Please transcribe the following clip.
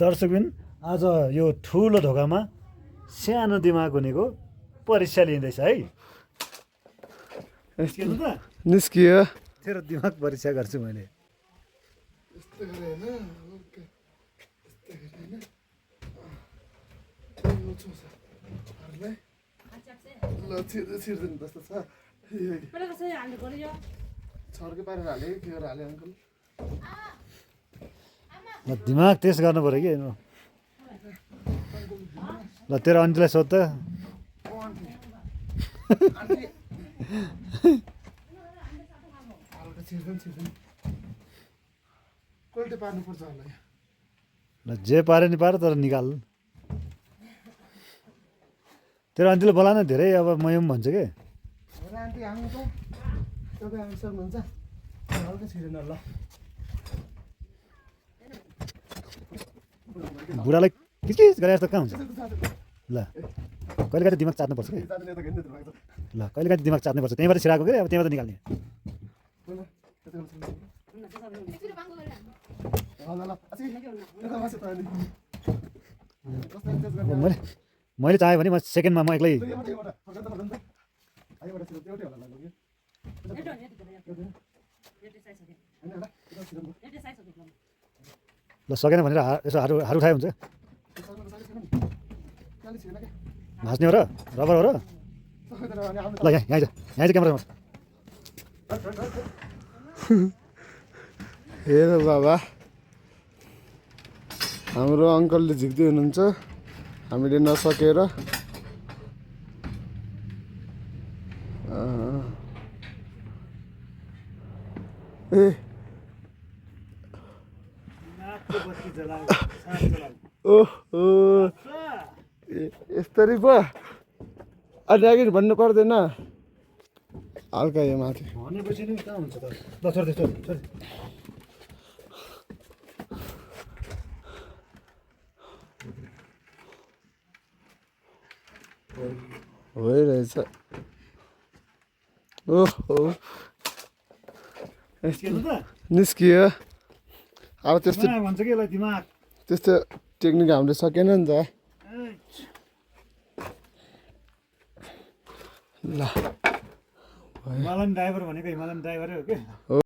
दर्शकबिन आज यो ठुलो ढोकामा सानो दिमाग हुनेको परीक्षा लिँदैछ है। निस्किनु त निस्कियो तेरो दिमाग परीक्षा गर्छु मैले। यस्तो गरे हैन ओके यस्तो गरे हैन यो छ हरले ल छिर्दिन जस्तो छ पहिला कसरी हाल्नु पर्यो छर्के पारेर हाले के गरेर हाले अंकल ल दिमाग टेस्ट गर्नु पर्यो कि ल तेरो आन्टीलाई सोध त। हल्का छिर्दिन कोल्टे पार्नु पर्छ होला ल जे पारे नि पार तर निकाल। तेरो आन्टीले बोला न धेरै अब म पनि भन्छु कि हैन आन्टी आउनु त तपाईँ आउनु सक्नुहुन्छ हल्का छिर्दिन ल बुढालाई किचकिच गरे जस्तो कहाँ हुन्छ। ल कहिलेकाहीँ दिमाग चाट्नुपर्छ कि ल कहिलेकाहीँ दिमाग चाट्नुपर्छ त्यहीँबाट छिराएको कि अब त्यहीँबाट निकाल्ने। अब मैले चाहेँ भने म सेकेन्डमा म एक्लै ल सकेन भनेर यसो हारू हारू उठाए हुन्छ। भाँच्ने हो र रबर हो र ल यहाँ यहाँ चाहिँ क्यामेरा हेर बाबा हाम्रो अङ्कलले झिक्दै हुनुहुन्छ हामीले नसकेर। ए ओहो यस्तरी पो अनि अघि भन्नु पर्दैन हल्का यो माथि भनेपछि नि कहाँ हुन्छ त। ल छोड्दै छोड भइरहेछ। ओहो निस्कियो अब त्यस्तो भन्छ कि यसलाई दिमाग त्यस्तो टेक्निक हामीले सकेन नि त। ल हिमालयन ड्राइभर भनेको हिमालयन ड्राइभरै हो कि।